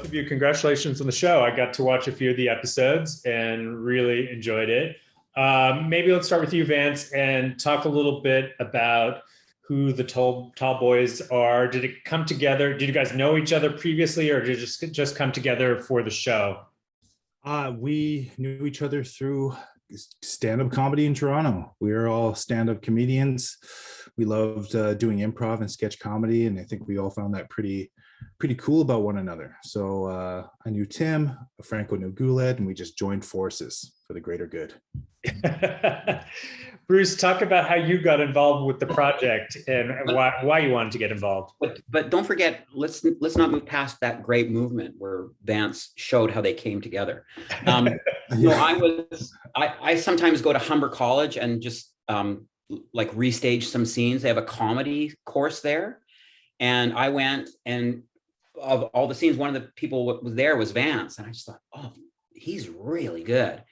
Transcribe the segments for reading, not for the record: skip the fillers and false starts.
of you. Congratulations on the show. I got to watch a few of the episodes and really enjoyed it. Maybe let's start with you, Vance, and talk a little bit about who the Tall Boys are. Did it come together? Did you guys know each other previously, or did it just come together for the show? We knew each other through stand-up comedy in Toronto. We were all stand-up comedians. We loved doing improv and sketch comedy, and I think we all found that pretty cool about one another. So I knew Tim, Franco knew Guled, and we just joined forces for the greater good. Bruce, talk about how you got involved with the project and why you wanted to get involved. But don't forget, let's not move past that great movement where Vance showed how they came together. I sometimes go to Humber College and just like restage some scenes. They have a comedy course there. And I went, and of all the scenes, one of the people was there was Vance. And I just thought, oh, he's really good.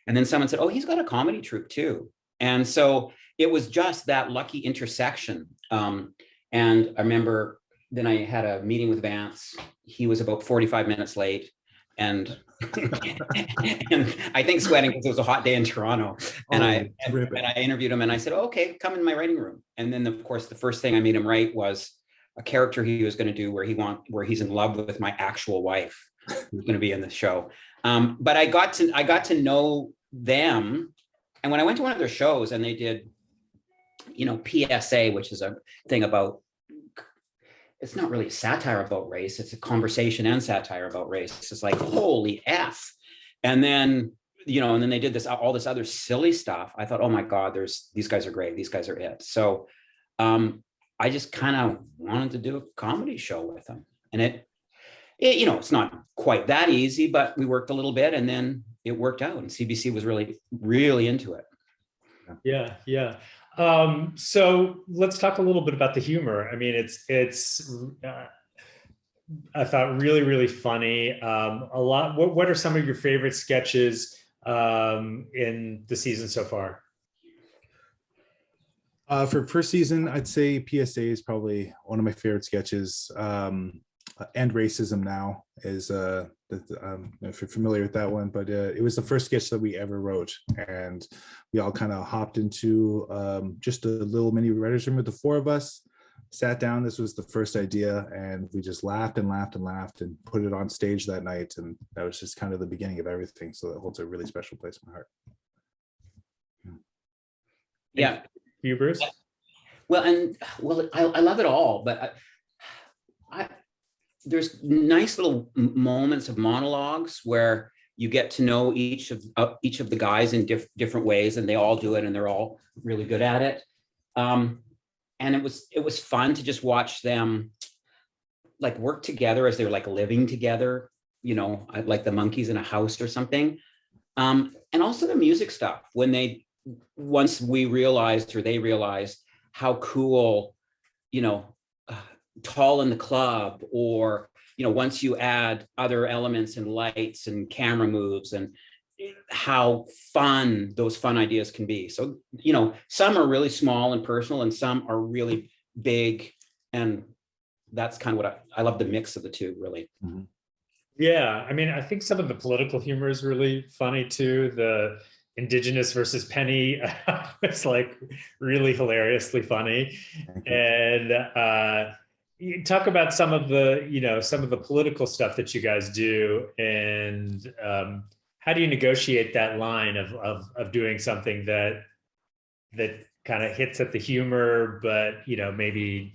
And then someone said, oh, he's got a comedy troupe too. And so it was just that lucky intersection. And I remember then I had a meeting with Vance. He was about 45 minutes late. And, and I think sweating because it was a hot day in Toronto. And I interviewed him and I said, oh, okay, come in my writing room. And then of course, the first thing I made him write was a character he was going to do where he's in love with my actual wife, who's going to be in the show. But I got to know them. And when I went to one of their shows and they did, PSA, which is a thing about, it's not really satire about race. It's a conversation and satire about race. It's like, holy F. And then, and then they did all this other silly stuff. I thought, oh my God, these guys are great. These guys are it. So, I just kind of wanted to do a comedy show with them. And it's not quite that easy, but we worked a little bit and then it worked out. And CBC was really, really into it. Yeah. So let's talk a little bit about the humor. I mean, it's I thought really, really funny. A lot. What are some of your favorite sketches in the season so far? For first season, I'd say PSA is probably one of my favorite sketches. End Racism Now is, if you're familiar with that one, but it was the first sketch that we ever wrote. And we all kind of hopped into just a little mini writer's room with the four of us, sat down. This was the first idea, and we just laughed and laughed and laughed and put it on stage that night. And that was just kind of the beginning of everything. So that holds a really special place in my heart. Yeah. You, Bruce? Well, I love it all, but there's nice little moments of monologues where you get to know each of the guys in different ways, and they all do it, and they're all really good at it. And it was fun to just watch them like work together as they're like living together, like the monkeys in a house or something. And also the music stuff once they realized how cool, Tall in the Club, or, once you add other elements and lights and camera moves and how fun those fun ideas can be. So, some are really small and personal and some are really big. And that's kind of what I love, the mix of the two, really. Mm-hmm. Yeah. I mean, I think some of the political humor is really funny too. The Indigenous versus Penny it's like really hilariously funny. And you talk about some of the political stuff that you guys do, and how do you negotiate that line of doing something that kind of hits at the humor, but maybe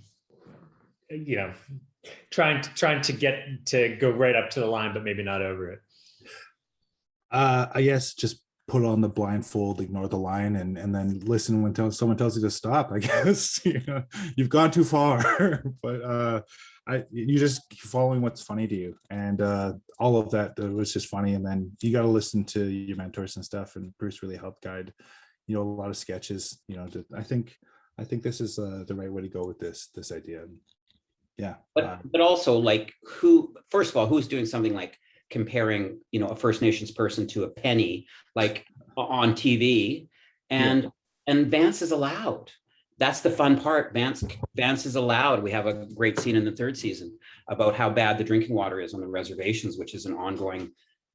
trying to go right up to the line, but maybe not over it. I guess just put on the blindfold, ignore the line, and then listen when someone tells you to stop. I guess you've gone too far, but you just keep following what's funny to you, and all of that was just funny. And then you got to listen to your mentors and stuff. And Bruce really helped guide, a lot of sketches. I think this is the right way to go with this idea. Yeah, but also like first of all, who's doing something like comparing, a First Nations person to a penny, like on TV, and Vance is allowed, that's the fun part. Vance is allowed. We have a great scene in the third season about how bad the drinking water is on the reservations, which is an ongoing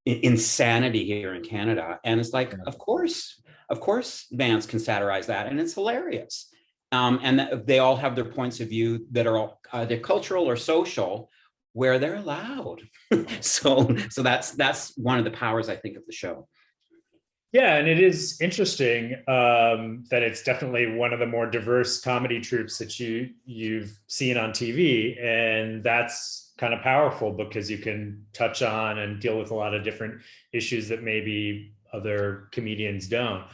insanity here in Canada. And it's like, of course, Vance can satirize that, and it's hilarious. And they all have their points of view that are all either cultural or social, where they're allowed. so that's one of the powers, I think, of the show. Yeah, and it is interesting that it's definitely one of the more diverse comedy troupes that you've seen on TV, and that's kind of powerful because you can touch on and deal with a lot of different issues that maybe other comedians don't.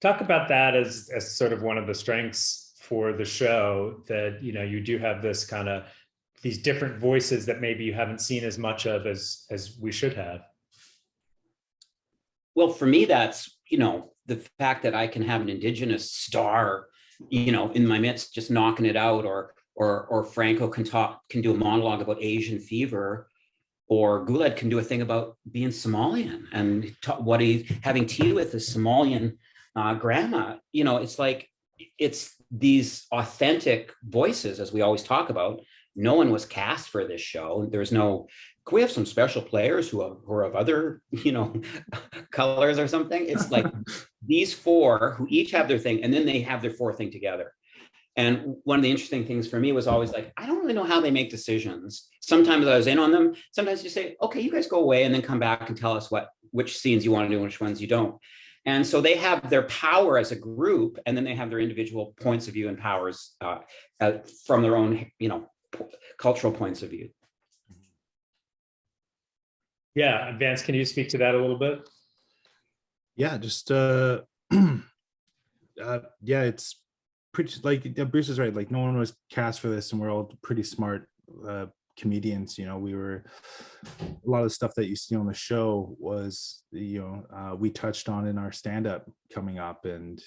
Talk about that as sort of one of the strengths for the show, that you do have this kind of these different voices that maybe you haven't seen as much of as we should have. Well, for me, that's, the fact that I can have an Indigenous star, in my midst, just knocking it out, or Franco can do a monologue about Asian fever, or Guled can do a thing about being Somalian and what he's having tea with his Somalian grandma. It's like, it's these authentic voices, as we always talk about. No one was cast for this show. There's no, can we have some special players who are of other, colors or something? It's like these four who each have their thing, and then they have their fourth thing together. And one of the interesting things for me was always like, I don't really know how they make decisions. Sometimes I was in on them. Sometimes you say, okay, you guys go away and then come back and tell us which scenes you want to do and which ones you don't. And so they have their power as a group, and then they have their individual points of view and powers from their own, cultural points of view. Yeah, Vance, can you speak to that a little bit? Yeah, just yeah, it's pretty, like Bruce is right. Like, no one was cast for this, and we're all pretty smart comedians. We were, a lot of the stuff that you see on the show was, we touched on in our stand-up coming up. And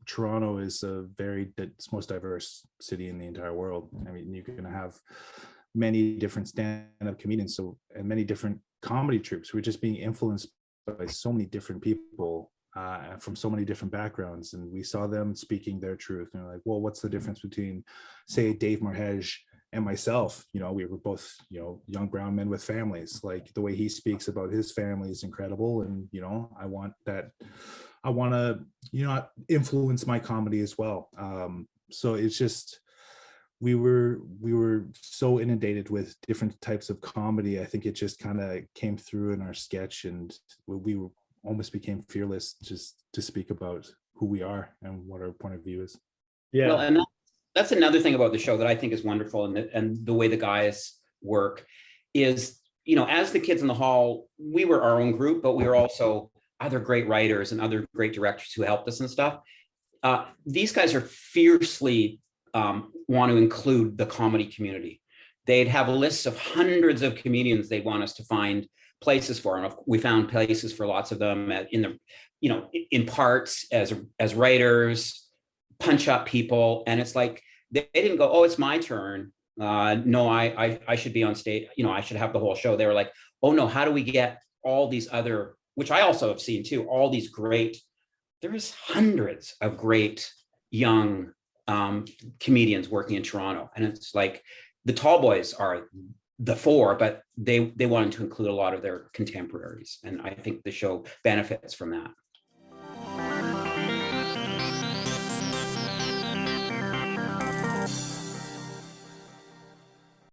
Toronto is it's most diverse city in the entire world. I mean, you're going to have many different stand-up comedians, and many different comedy troupes who are just being influenced by so many different people from so many different backgrounds. And we saw them speaking their truth, and they're like, well, what's the difference between, say, Dave Marhej and myself? We were both, young brown men with families. Like, the way he speaks about his family is incredible. And, I want to, influence my comedy as well. So it's just, we were so inundated with different types of comedy. I think it just kind of came through in our sketch, and we almost became fearless just to speak about who we are and what our point of view is. Yeah. Well, and that's another thing about the show that I think is wonderful, and the way the guys work is, as the kids in the hall, we were our own group, but we were also other great writers and other great directors who helped us and stuff. These guys are fiercely want to include the comedy community. They'd have lists of hundreds of comedians they'd want us to find places for, and we found places for lots of them in parts as writers, punch up people. And it's like, they didn't go, oh, it's my turn. No, I should be on stage. I should have the whole show. They were like, oh no, how do we get all these other, which I also have seen too, all these great, there's hundreds of great young comedians working in Toronto. And it's like, the tall boys are the four, but they wanted to include a lot of their contemporaries. And I think the show benefits from that.